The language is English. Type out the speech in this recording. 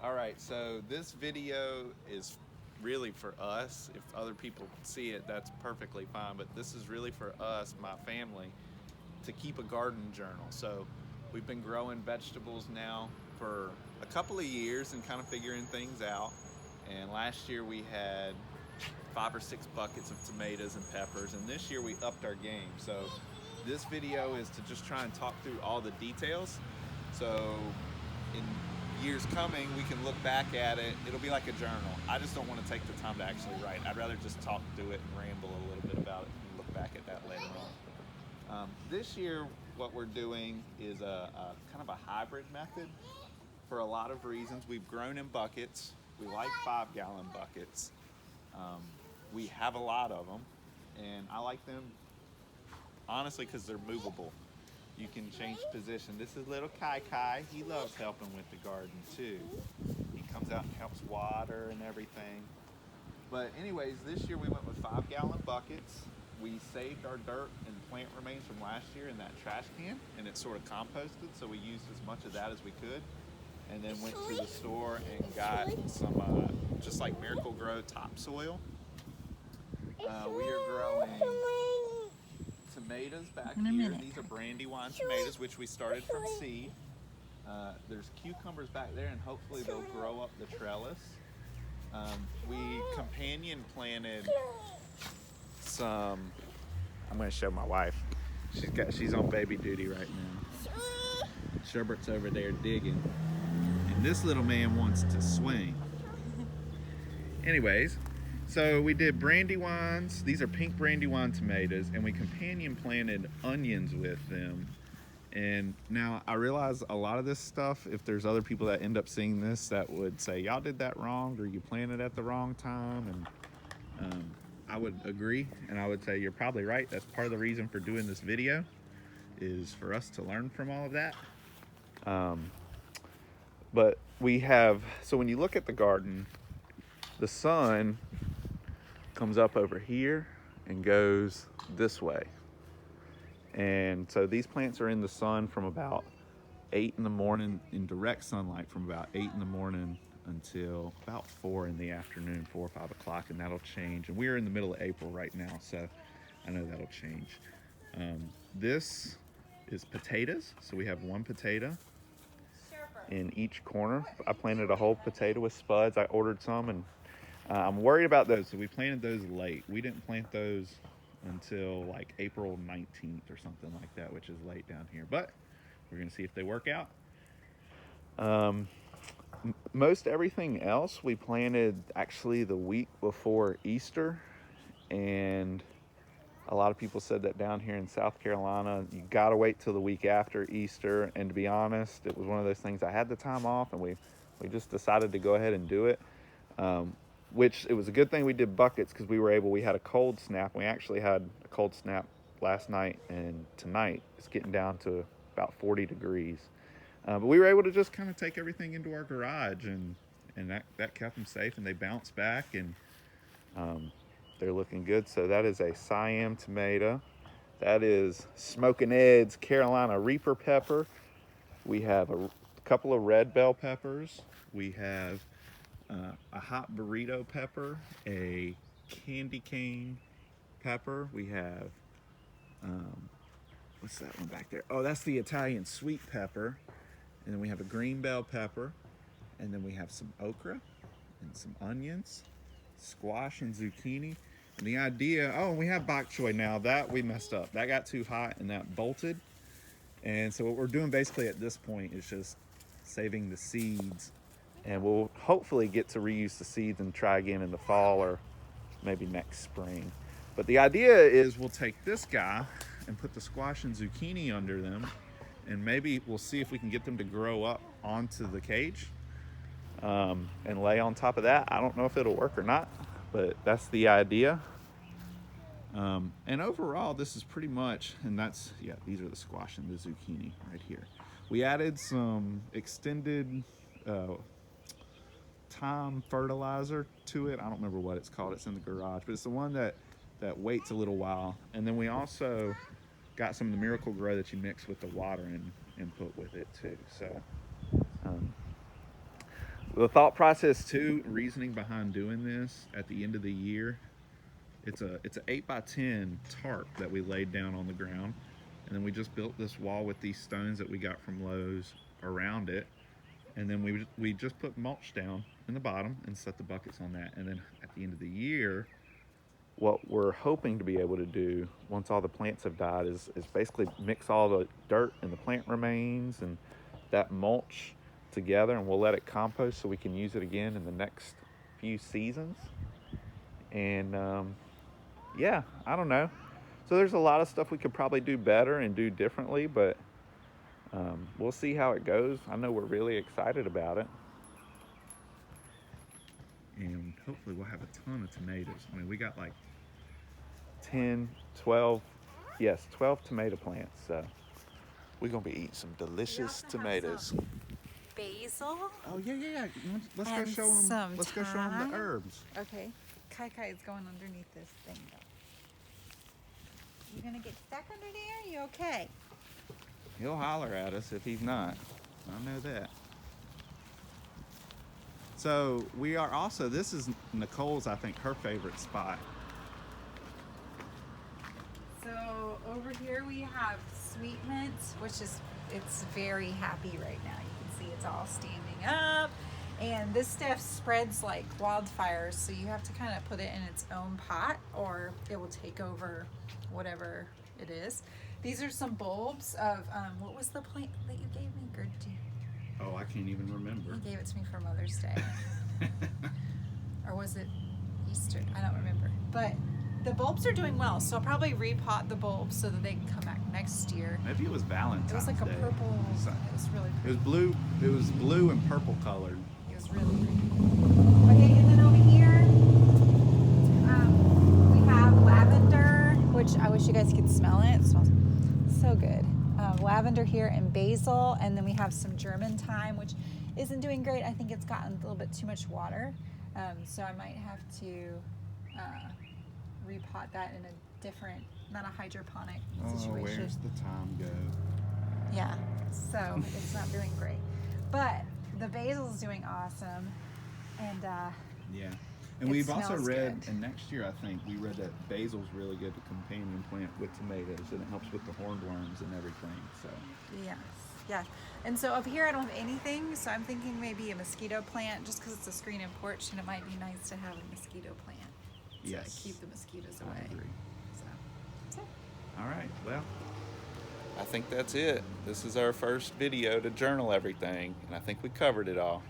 All right, so this video is really for us. If other people see it, that's perfectly fine. But this is really for us, my family, to keep a garden journal. So we've been growing vegetables now for a couple of years and kind of figuring things out. And last year we had 5 or 6 buckets of tomatoes and peppers, and this year we upped our game. So this video is to just try and talk through all the details. So in years coming, we can look back at it. It'll be like a journal. I just don't want to take the time to actually write. I'd rather just talk through it and ramble a little bit about it and look back at that later on. This year, what we're doing is a kind of a hybrid method for a lot of reasons. We've grown in buckets. We like 5-gallon buckets. We have a lot of them, and I like them honestly because they're movable. You can change position. This is little Kai Kai. He loves helping with the garden too. He comes out and helps water and everything. But anyways, this year we went with 5-gallon buckets. We saved our dirt and plant remains from last year in that trash can, and it's sort of composted, so we used as much of that as we could. And then went to the store and got some just like Miracle Grow topsoil. We are growing tomatoes back here. These are Brandywine tomatoes, which we started from seed. There's cucumbers back there, and hopefully they'll grow up the trellis. We companion planted some. I'm going to show my wife. She's on baby duty right now. Sherbert's over there digging, and this little man wants to swing. Anyways, so we did Brandywines. These are pink Brandywine tomatoes, and we companion planted onions with them. And now I realize a lot of this stuff, if there's other people that end up seeing this that would say, y'all did that wrong, or you planted at the wrong time. And I would agree, and I would say you're probably right. That's part of the reason for doing this video, is for us to learn from all of that. But we have, so when you look at the garden, the sun comes up over here and goes this way. And so these plants are in the sun from about 8 in the morning, in direct sunlight from about 8 in the morning until about 4 in the afternoon, 4 or 5 o'clock, and that'll change. And we're in the middle of April right now, so I know that'll change. This is potatoes, so we have one potato in each corner. I planted a whole potato with spuds. I ordered some, and I'm worried about those. So we planted those late. We didn't plant those until like April 19th or something like that, which is late down here. But we're going to see if they work out. Most everything else we planted actually the week before Easter. And a lot of people said that down here in South Carolina, you got to wait till the week after Easter. And to be honest, it was one of those things. I had the time off, and we just decided to go ahead and do it. Which it was a good thing we did buckets, because we had a cold snap. We actually had a cold snap last night, and tonight it's getting down to about 40 degrees. But we were able to just kind of take everything into our garage, and that kept them safe, and they bounced back, and they're looking good. So that is a Siam tomato. That is Smoking Ed's Carolina Reaper pepper. We have a couple of red bell peppers. We have a hot burrito pepper, a candy cane pepper. We have, what's that one back there? Oh, that's the Italian sweet pepper. And then we have a green bell pepper. And then we have some okra and some onions, squash and zucchini. And the idea, and we have bok choy now. That we messed up. That got too hot and that bolted. And so what we're doing basically at this point is just saving the seeds. And we'll hopefully get to reuse the seeds and try again in the fall or maybe next spring. But the idea is we'll take this guy and put the squash and zucchini under them, and maybe we'll see if we can get them to grow up onto the cage and lay on top of that. I don't know if it'll work or not, but that's the idea. And overall, this is pretty much, and that's, these are the squash and the zucchini right here. We added some extended Thyme fertilizer to it. I don't remember what it's called. It's in the garage, but it's the one that waits a little while. And then we also got some of the Miracle Grow that you mix with the water and put with it too. So The thought process too, reasoning behind doing this at the end of the year, it's an 8x10 tarp that we laid down on the ground, and then we just built this wall with these stones that we got from Lowe's around it, and then we just put mulch down in the bottom and set the buckets on that. And then at the end of the year, what we're hoping to be able to do once all the plants have died is basically mix all the dirt and the plant remains and that mulch together, and we'll let it compost so we can use it again in the next few seasons. And yeah, I don't know. So there's a lot of stuff we could probably do better and do differently, but we'll see how it goes. I know we're really excited about it. And hopefully we'll have a ton of tomatoes. I mean, we got like 12 tomato plants. So we're going to be eating some delicious tomatoes. Basil. Oh, yeah. Let's go show them. Let's go show them the herbs. Okay. Kai is going underneath this thing, though. You gonna get stuck under there? You okay? He'll holler at us if he's not. I know that. So we are also, this is Nicole's, I think, her favorite spot. So over here we have sweet mint, it's very happy right now. You can see it's all standing up. And this stuff spreads like wildfires, so you have to kind of put it in its own pot or it will take over whatever it is. These are some bulbs of, what was the plant that you gave me? Oh, I can't even remember. You gave it to me for Mother's Day. Or was it Easter? I don't remember. But the bulbs are doing well, so I'll probably repot the bulbs so that they can come back next year. Maybe it was Valentine's Day. It was like a purple, it was really pretty. It was blue and purple colored. It was really pretty. Okay, and then over here, we have lavender, which I wish you guys could smell it. It smells so good. Lavender here and basil, and then we have some German thyme, which isn't doing great. I think it's gotten a little bit too much water, so I might have to repot that in a different, not a hydroponic situation. Oh, where's the thyme go? Yeah, so it's not doing great, but the basil's doing awesome, and yeah. And we've also read, good. and next year I think we read that basil's really good to companion plant with tomatoes, and it helps with the hornworms and everything. So yes. And so up here I don't have anything, so I'm thinking maybe a mosquito plant, just because it's a screen and porch, and it might be nice to have a mosquito plant to keep the mosquitoes away. I agree. So that's it. All right. Well, I think that's it. This is our first video to journal everything, and I think we covered it all.